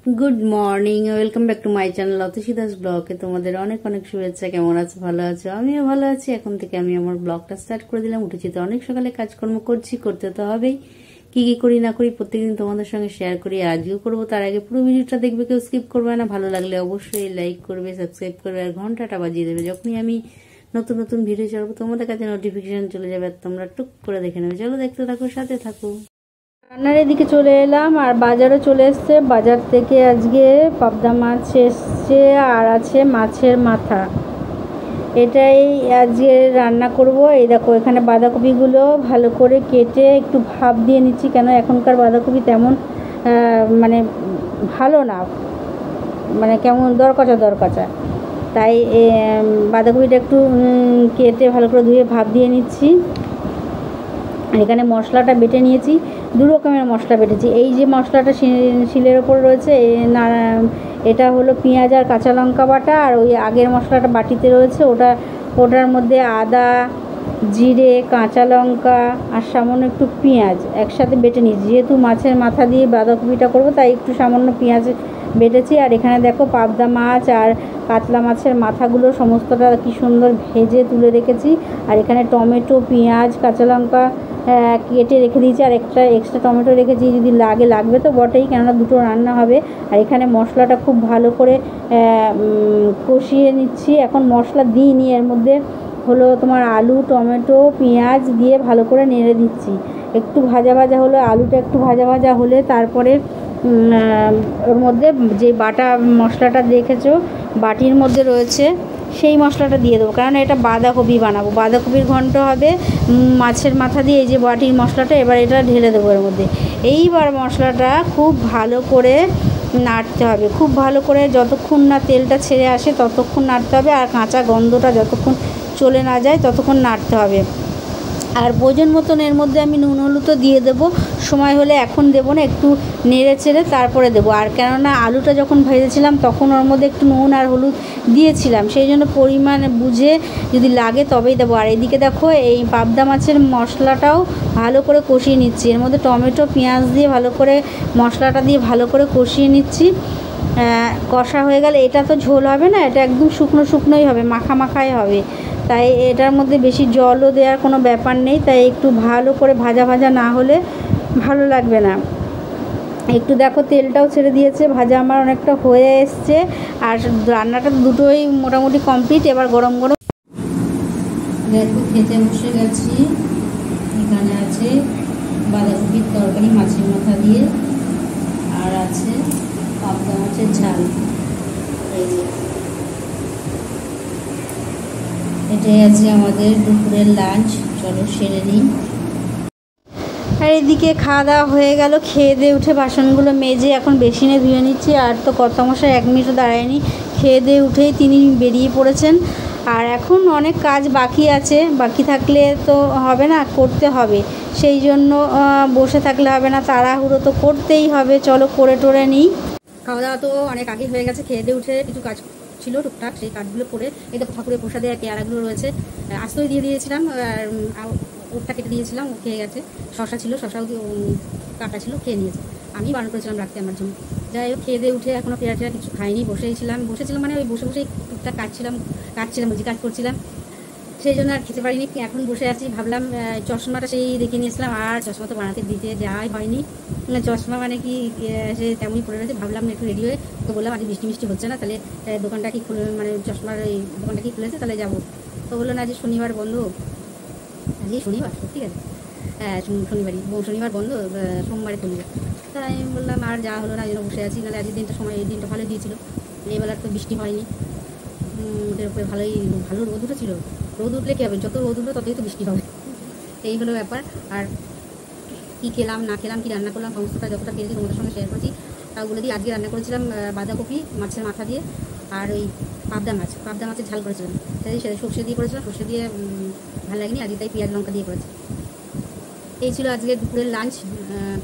Good morning, welcome back to my channel Atasi Das ব্লগে। তোমাদের অনেক অনেক শুভেচ্ছা। কেমন আছো? ভালো আছো? আমিও ভালো আছি। এখন থেকে আমি আমার ব্লগটা স্টার্ট করে দিলাম। উঠেছি তো অনেক সকালে, কাজকর্ম করছি, করতে তো হবেই। কি কি করি না করি প্রত্যেকদিন তোমাদের সঙ্গে শেয়ার করি, আজকেও করবো। তার আগে পুরো ভিডিওটা দেখবে, কেউ স্কিপ করবে না। ভালো লাগলে অবশ্যই লাইক করবে, সাবস্ক্রাইব করবে আর ঘন্টাটা বাজিয়ে দেবে। যখনই আমি নতুন নতুন ভিডিও ছাড়বো তোমাদের কাছে নোটিফিকেশন চলে যাবে আর তোমরা টুক করে দেখে নেবে। চলো দেখতে থাকো, সাথে থাকো। রান্নার এদিকে চলে এলাম আর বাজারও চলে এসছে। বাজার থেকে আজকে পাবদা মাছ এসছে আর আছে মাছের মাথা। এটাই আজকে রান্না করব। এই দেখো, এখানে বাঁধাকপিগুলো ভালো করে কেটে একটু ভাপ দিয়ে নিচ্ছি, কেন এখনকার বাঁধাকপি তেমন মানে ভালো না, মানে কেমন দরকাচা। তাই বাঁধাকপিটা একটু কেটে ভালো করে ধুয়ে ভাপ দিয়ে নিচ্ছি। এখানে মশলাটা বেটে নিয়েছি, দু রকমের মশলা বেটেছি। এই যে মশলাটা শিলের ওপর রয়েছে, এটা হলো পেঁয়াজ আর কাঁচা লঙ্কা বাটা। আর ওই আগের মশলাটা বাটিতে রয়েছে, ওটার মধ্যে আদা, জিরে, কাঁচা লঙ্কা আর সামান্য একটু পেঁয়াজ একসাথে বেটে নিয়েছি। যেহেতু মাছের মাথা দিয়ে বাঁধাকপিটা করবো, তাই একটু সামান্য পেঁয়াজ বেটেছি। আর এখানে দেখো পাবদা মাছ আর কাতলা মাছের মাথাগুলো সমস্তটা কি সুন্দর ভেজে তুলে রেখেছি। আর এখানে টমেটো, পেঁয়াজ, কাঁচা লঙ্কা কেটে রেখে দিয়েছি। আর একটা এক্সট্রা টমেটো রেখেছি, যদি লাগবে তো বটেই, কেননা দুটো রান্না হবে। আর এখানে মশলাটা খুব ভালো করে কষিয়ে নিচ্ছি। এখন মশলা দিইনি, এর মধ্যে হলো তোমার আলু, টমেটো, পেঁয়াজ দিয়ে ভালো করে নেড়ে দিচ্ছি। একটু ভাজা ভাজা হলো, আলুটা একটু ভাজা ভাজা হলে তারপরে ওর মধ্যে যে বাটা মশলাটা দেখেছো বাটির মধ্যে রয়েছে, সেই মশলাটা দিয়ে দেবো। কারণ এটা বাঁধাকপি বানাবো, বাঁধাকপির ঘন্ট হবে মাছের মাথা দিয়ে। এই যে বাটির মশলাটা, এবার এটা ঢেলে দেবো এর মধ্যে। এইবার মশলাটা খুব ভালো করে নাড়তে হবে, খুব ভালো করে, যতক্ষণ না তেলটা ছেড়ে আসে ততক্ষণ নাড়তে হবে। আর কাঁচা গন্ধটা যতক্ষণ চলে না যায় ততক্ষণ নাড়তে হবে। আর প্রয়োজন মতন এর মধ্যে আমি নুন হলুদও দিয়ে দেবো, সময় হলে। এখন দেবো না, একটু নেড়ে চেড়ে তারপরে দেবো। আর কেননা আলুটা যখন ভেজেছিলাম তখন ওর মধ্যে একটু নুন আর হলুদ দিয়েছিলাম, সেই জন্য পরিমাণ বুঝে যদি লাগে তবেই দেবো। আর এদিকে দেখো, এই পাবদা মাছের মশলাটাও ভালো করে কষিয়ে নিচ্ছি। এর মধ্যে টমেটো, পেঁয়াজ দিয়ে ভালো করে মশলাটা দিয়ে ভালো করে কষিয়ে নিচ্ছি। কষা হয়ে গেলে, এটা তো ঝোল হবে না, এটা একদম শুকনোই হবে, মাখাই হবে। তাই এটার মধ্যে বেশি জলও দেওয়ার কোনো ব্যাপার নেই। তাই একটু ভালো করে ভাজা না হলে ভালো লাগবে না। একটু দেখো তেলটাও ছেড়ে দিয়েছে, ভাজা আমার অনেকটা হয়ে এসছে। আর রান্নাটা দুটোই মোটামুটি কমপ্লিট। এবার গরম গরম দেখো খেতে বসে গেছি। এখানে আছে বাঁধাকপির তরকারি মাছের মাথা দিয়ে, আর আছে পাবদা মাছের ঝাল। এই যে এটাই আছে আমাদের দুপুরের লাঞ্চ। চলো সেরে নিই। আর এদিকে খাওয়া দাওয়া হয়ে গেল। খেয়ে দিয়ে উঠে বাসনগুলো মেজে এখন বেসিনে ধুয়ে নিচ্ছি। আর তো কর্তামশাই এক মিনিটও দাঁড়ায়নি, খেয়ে দিয়ে উঠেই তিনি বেরিয়ে পড়েছেন। আর এখন অনেক কাজ বাকি আছে, বাকি থাকলে তো হবে না, করতে হবে। সেই জন্য বসে থাকলে হবে না, তাড়াহুড়ো তো করতেই হবে। চলো করে টোরে নিই। খাওয়া দাওয়া তো অনেক আগে হয়ে গেছে। খেয়ে দিয়ে উঠে কিছু কাজ ছিল টুকটাক, সেই কাজগুলো করে এই তো ঠাকুরের প্রসাদে পেয়ারাগুলো রয়েছে, আস্তই দিয়ে দিয়েছিলাম। আর ওরটা কেটে দিয়েছিলাম, ও খেয়ে গেছে। শশা ছিল, শশাও কাটা ছিল, খেয়ে নিয়েছে। আমি বারণ করেছিলাম রাখতে আমার জন্য। যাই হোক, খেয়ে দিয়ে উঠে এখনও পেয়ারা কিছু খাইনি, বসেছিলাম মানে ওই বসেই টুকটাক কাটছিলাম কাজ করছিলাম, সেই জন্য আর খেতে পারিনি। এখন বসে আছি, ভাবলাম চশমাটা সেই দেখে নিয়েছিলাম, আর চশমা তো বানাতে দিতে যাওয়াই হয়নি। চশমা মানে কি সে তেমনই পড়ে রয়েছে। ভাবলাম একটু রেডি হয়ে, তো বললাম আজ বৃষ্টি হচ্ছে না, তাহলে দোকানটা কি খুলে, মানে চশমার এই দোকানটা কি খুলেছে, তাহলে যাবো। তো বললো না, আজ শনিবার বন্ধ। আজকে শনিবার, ঠিক আছে, হ্যাঁ শনিবার বন্ধ, সোমবারে খুলবে। তাই আমি বললাম আর যা হলো না, যেন বসে আছি। নাহলে আজকের দিনটা এই দিনটা ভালোই দিয়েছিল। এবেলার তো বৃষ্টি হয়নি, ওদের উপরে ভালো রোদ উঠেছিল। রোদ উঠলে কী হবে, যত রোদ উঠবে ততই তো বৃষ্টি হবে, এই হলো ব্যাপার। আর কী খেলাম না খেলাম, কী রান্না করলাম, সমস্তটা যতটা পেরেছি তোমাদের সঙ্গে শেয়ার করছি। তাও বলে দিই, আজকে রান্না করেছিলাম বাঁধাকপি মাছের মাথা দিয়ে, আর ওই পাবদা মাছের ঝাল করেছিলাম। তাই সর্ষে দিয়ে করেছিলাম, সর্ষে দিয়ে ভালো লাগেনি আজকে, তাই পেঁয়াজ লঙ্কা দিয়ে করেছি। এই ছিল আজকে দুপুরের লাঞ্চ।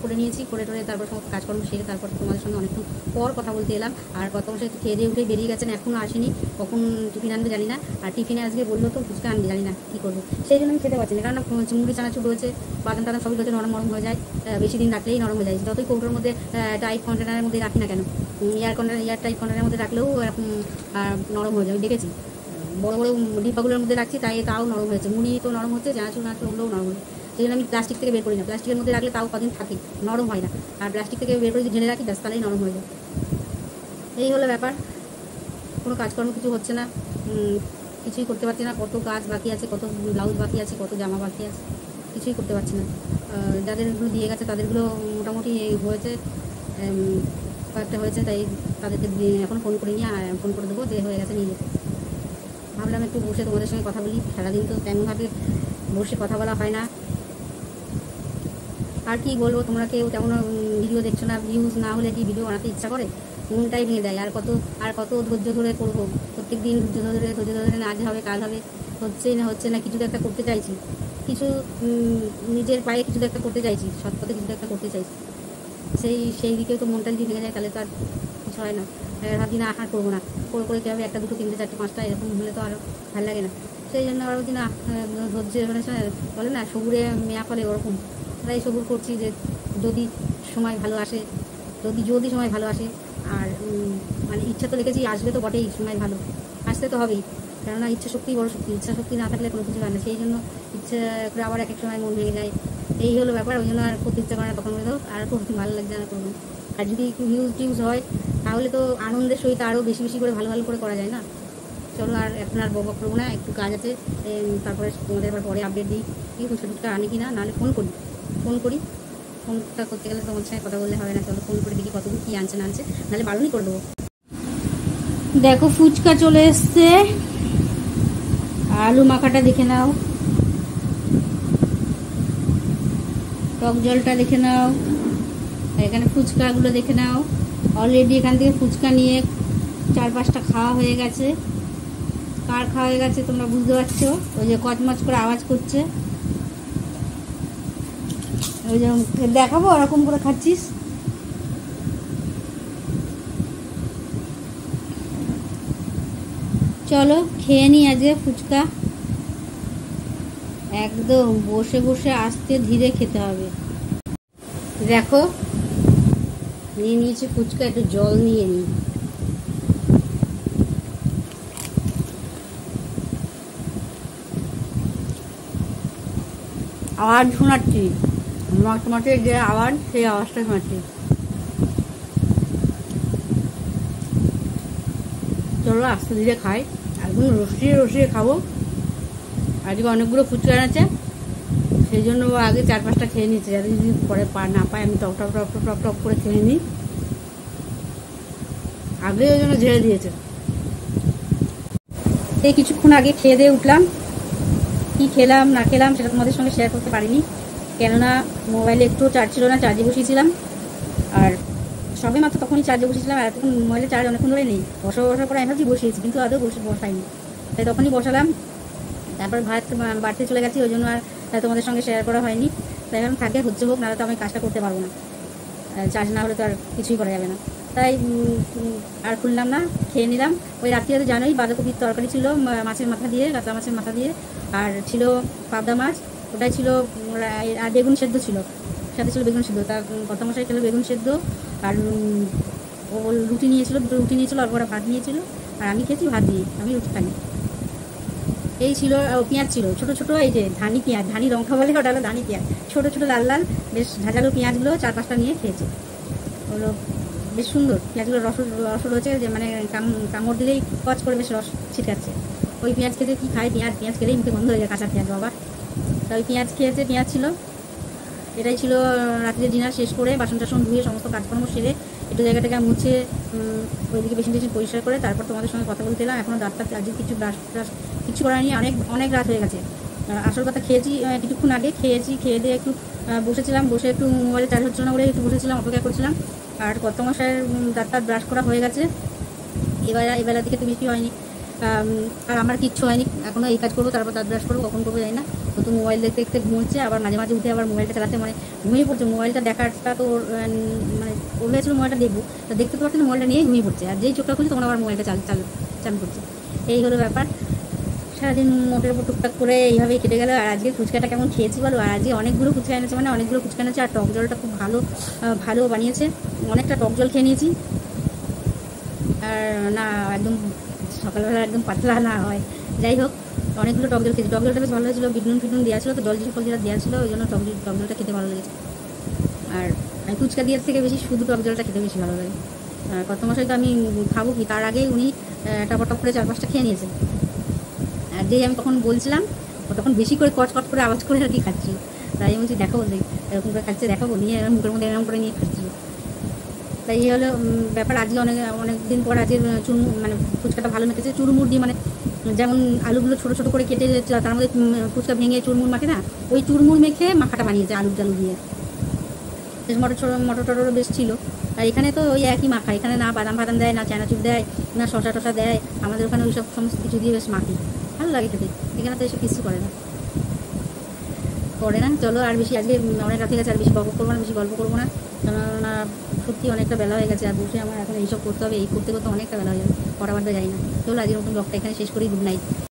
করে নিয়েছি, করে টোরে তারপর সমস্ত কাজকর্ম সেরে তারপর তোমাদের সঙ্গে অনেকক্ষণ পর কথা বলতে এলাম। আর কত বছর একটু খেয়ে দিয়ে উঠে বেরিয়ে গেছেন, এখনও আসেনি, কখন টিফিন আনবে জানি না। আর টিফিনে আজকে বললো তো ফুচকা আনবে, জানি না কী করবো, সেই জন্য আমি খেতে পারছি না। কারণ মুড়ি চানাচুর রয়েছে, বাদাম টাদাম সবই রয়েছে, নরম নরম হয়ে যায়, বেশি দিন রাখলেই নরম হয়ে যায়। যতই কৌটোর মধ্যে টাইট কন্টেনারের মধ্যে রাখি না কেন, এয়ার টাইট কন্টেনারের মধ্যে রাখলেও এরকম নরম হয়ে যায়। আমি দেখেছি বড় বড় ডিব্বাগুলোর মধ্যে রাখছি, তাও নরম হয়েছে। মুড়ি তো নরম হচ্ছে, চানাচুর ওগুলোও নরম হয়েছে। সেই জন্য আমি প্লাস্টিক থেকে বের করি না, প্লাস্টিকের মধ্যে রাখলে তাও কদিন থাকে, নরম হয় না। আর প্লাস্টিক থেকে বের করে যদি ঢেলে রাখি ব্যাস তাহলেই নরম হয়ে যায়। এই হলো ব্যাপার, কোনো কাজকর্ম কিছু হচ্ছে না, কিছুই করতে পারছি না। কত কাজ বাকি আছে, কত ব্লাউজ বাকি আছে, কত জামা বাকি আছে, কিছুই করতে পারছি না। যাদেরগুলো দিয়ে গেছে তাদেরগুলো মোটামুটি হয়েছে, কয়েকটা হয়েছে, তাই তাদেরকে এখন ফোন করে নিয়ে ফোন করে দেবো যে হয়ে গেছে নিয়ে যেতে। ভাবলাম একটু বসে তোমাদের সঙ্গে কথা বলি, সারাদিন তো তেমনভাবে বসে কথা বলা হয় না। আর কি বলবো, তোমরা কেউ তেমন ভিডিও দেখছো না, ভিউজ না হলে কি ভিডিও বানাতে ইচ্ছা করে, মনটাই ভেঙে দেয়। আর কত ধৈর্য ধরে করবো, প্রত্যেক দিন ধৈর্য ধরে আজ হবে কাল হবে, হচ্ছে না। কিছু তো একটা করতে চাইছি, কিছু নিজের পায়ে কিছু তো একটা করতে চাইছি, সৎ পথে কিছু একটা করতে চাইছি। সেই দিকেও তো মনটা যদি ভেঙে যায় তাহলে তো আর কিছু হয় না। ভাবছি না আর করবো না, করে কীভাবে একটা দুটো তিনটে চারটে পাঁচটা এরকম হলে তো আরও ভালো লাগে না। সেই জন্য আবার বলছি না, ধৈর্য মানে বলে না সবুরে মেয়া ফলে, ওরকম তাই সবুর করছি যে যদি সময় ভালো আসে, যদি সময় ভালো আসে। আর মানে ইচ্ছা তো রেখেছি, আসবে তো বটেই, সময় ভালো আসতে তো হবেই। কেননা ইচ্ছা শক্তি বড় শক্তি, ইচ্ছা শক্তি না থাকলে কোনো কিছু হয় না। সেই জন্য ইচ্ছা করে আবার এক সময় মন ভেঙে যায়। এই হলো ব্যাপার, ওই জন্য আর করতে ইচ্ছা করে না, তখন বলে আর খুব ভালো লাগছে না করবো। আর যদি একটু ভিউজ হয় তাহলে তো আনন্দের সহিত আরও বেশি করে ভালো করে করা যায় না। চলো আর এখন আর বক করবো না, একটু কাজ আছে, তারপরে তোমাদের আবার পরে আপডেট দিই কি ফুচকা আনে কি না, নাহলে ফোন করি। ফোনটা করতে গেলে তোমার সঙ্গে কথা বললে হবে না। চলো ফোন করে দেখি কতদূর কী আনছে না আনছে, নাহলে বারণই করে দেবো। দেখো ফুচকা চলে এসছে, আলু মাখাটা দেখে নাও, টক জলটা দেখে নাও, আর এখানে ফুচকাগুলো দেখে নাও। অলরেডি এখান থেকে ফুচকা নিয়ে 4-5টা খাওয়া হয়ে গেছে। কার খাওয়া হয়ে গেছে তোমরা বুঝতে পারছো, ওই যে কচমচ করে আওয়াজ করছে, ওই যে দেখাবো ওরকম করে খাচ্ছিস। চলো খেয়ে নিই আজকে ফুচকা, একদম বসে বসে আস্তে ধীরে খেতে হবে। দেখো নিয়ে নিয়েছি ফুচকা, একটু জল নিয়ে নিই। আওয়াজ শোনাচ্ছি, মটমটের যে আওয়াজ, সেই আওয়াজটা শোনাচ্ছি। চলো আস্তে ধীরে খাই, একদম রসিয়ে খাবো। আজকে অনেকগুলো ফুচকা আছে, সেই জন্য আগে 4-5টা খেয়ে নিচ্ছে, যাতে যদি পরে না পাই আমি টক করে খেয়ে নিই। আগে ওই জন্য ঝেড়ে দিয়েছে। এই কিছুক্ষণ আগে খেয়ে দিয়ে উঠলাম, কি খেলাম না খেলাম সেটা তোমাদের সঙ্গে শেয়ার করতে পারিনি, কেননা মোবাইলে একটু চার্জ ছিল না, চার্জে বসিয়েছিলাম। আর সবে মাত্র তখনই চার্জে বসিয়েছিলাম, আর এতক্ষণ মোবাইলে চার্জ অনেকক্ষণ ধরে নেই। বসার পরে আমি ভাবছি বসিয়েছি, কিন্তু আদৌ বসাইনি, তাই তখনই বসালাম। তারপর ভাত বাড়তে চলে গেছি, ওই জন্য আর তোমাদের সঙ্গে শেয়ার করা হয়নি। তাই এখন থাকে হচ্ছে হোক, নাহলে তো আমি কাজটা করতে পারবো না, চার্জ না হলে তো আর কিছুই করা যাবে না। তাই আর খুললাম না, খেয়ে নিলাম। ওই রাত্রিতে জানোই বাঁধাকপির তরকারি ছিল, মাছের মাথা দিয়ে, কাঁচা মাছের মাথা দিয়ে, আর ছিল পাবদা মাছ, ওটাই ছিল। আর বেগুন সেদ্ধ ছিল, সাথে ছিল বেগুন সেদ্ধ। তার কর্তামশাই খেলো বেগুন সেদ্ধ, আর ও রুটি নিয়েছিল, দুটো রুটি নিয়েছিল, অল্প ভাত নিয়েছিল, আর আমি খেয়েছি ভাত দিয়ে, আমি রুটি খাই। এই ছিল, পেঁয়াজ ছিল ছোটো ছোটো, এই যে ধানি পেঁয়াজ, ধানি লঙ্কা বলে, ওটা হলো ধানি পেঁয়াজ, ছোটো ছোটো লাল লাল বেশ ঝাঁঝালো পেঁয়াজগুলো 4-5টা নিয়ে খেয়েছে। হলো বেশ সুন্দর, পেঁয়াজগুলো রস রয়েছে, যে মানে কামড় দিলেই কচ করে বেশ রস ছিটাচ্ছে। ওই পেঁয়াজ খেতে কী খায়, পেঁয়াজ খেলেই মুখে বন্ধ হয়ে যায়, কাঁচা পেঁয়াজ বাবা। তা ওই পেঁয়াজ খেয়েছে, পেঁয়াজ ছিল। এটাই ছিল রাত্রে ডিনার শেষ করে, বাসন টাসন ধুয়ে সমস্ত কাজকর্ম সেরে একটু জায়গাটাকে মুছে ওইদিকে বেশি পরিষ্কার করে তারপর তোমাদের সঙ্গে কথা বলতে এলাম। এখনও দাঁতটা আজকে কিছু ব্রাশ কিছু করা নিয়ে অনেক রাত হয়ে গেছে। আসল কথা খেয়েছি কিছুক্ষণ আগে, খেয়ে দিয়ে একটু বসেছিলাম, বসে একটু মোবাইলে চার্জ হচ্ছিল না বলে একটু বসেছিলাম, অপেক্ষা করছিলাম। আর কর্তামশায়ের দাঁতটা ব্রাশ করা হয়ে গেছে, এবেলা দিকে তো বেশি হয়নি। আর আমার কিচ্ছু হয়নি, এখনও এই কাজ করবো, তারপর দাঁত ব্রাশ করবো, কখন করবো জানি না। তো মোবাইল দেখতে দেখতে ঘুমোচ্ছে, আবার মাঝে মাঝে উঠে আবার মোবাইলটা চালাতে মানে ঘুমিয়ে পড়ছে। মোবাইলটা দেখাটা তো মানে ওর হয়েছিল মোবাইলটা দেখবো, তো দেখতে তো পারছে না, মোবাইলটা নিয়েই ঘুমিয়ে পড়ছে, আর যেই চোখটা খুলছে তখন আবার মোবাইলটা চালু করছে। এই হলো ব্যাপার। সারাদিন মোটের উপর টুকটাক করে এইভাবেই কেটে গেল। আর আজকে ফুচকাটা কেমন খেয়েছি বলো, আর আজকে অনেকগুলো ফুচকা এনেছে, মানে অনেকগুলো ফুচকা এনেছে, আর টক জলটা খুব ভালো বানিয়েছে, অনেকটা টক জল খেয়ে নিয়েছি। আর না একদম সকালবেলা একদম পাতলা না হয়, যাই হোক অনেকগুলো টক জল খেয়েছি। টক জলটা বেশ ভালো হয়েছিল, বিটনুন ফিটনুন দেওয়া ছিল, তো জলজিরা ফলজিরা দেওয়া ছিল, ওই জন্য টক জলটা খেতে ভালো লেগেছে। আর ফুচকা দেওয়ার থেকে বেশি শুধু টক জলটা খেতে বেশি ভালো লাগে। আর কত মশাই তো আমি খাবো কি, তার আগেই উনি টপ করে 4-5টা খেয়ে নিয়েছেন। আর যেই আমি তখন বলছিলাম ও তখন বেশি করে কট করে আওয়াজ করে আর কি খাচ্ছিল, তাই আমি বলছি দেখাবো, এরকম করে খাচ্ছে দেখাবো, নিয়ে এরকম মুখের মধ্যে এরকম করে নিয়ে খাচ্ছিল। তাই এই হলো ব্যাপার। আজকে অনেক দিন পর আজকে মানে ফুচকাটা ভালো মেখেছে, চুরমুর দিয়ে, মানে যেমন আলুগুলো ছোটো ছোটো করে কেটে তার মধ্যে ফুচকা ভেঙে চুরমুর মাখে না, ওই চুরমুর মেখে মাখাটা বানিয়েছে আলু টালু দিয়ে। বেশ মটর টটরও বেশ ছিল। আর এখানে তো ওই একই মাখা, এখানে না বাদাম ফাদাম দেয়, না চানাচুর দেয়, না শশা টশা দেয়, আমাদের ওখানে ওই সব সমস্ত কিছু দিয়ে বেশ মাখি, ভালো লাগে খেতে। এখানে তো এসব কিছু করে না। চলো আর বেশি আজকে অনেক রাত হয়ে গেছে, আর বেশি গল্প করবো না, কেননা সত্যি অনেকটা বেলা হয়ে গেছে, আর বসে আমার এখন এইসব করতে হবে, এই করতে করতে অনেকটা বেলা হয়ে যাবে, পড়াবার যাই না। চলো আজকের মতন ব্লগটা এখানে শেষ করি, গুড নাইট।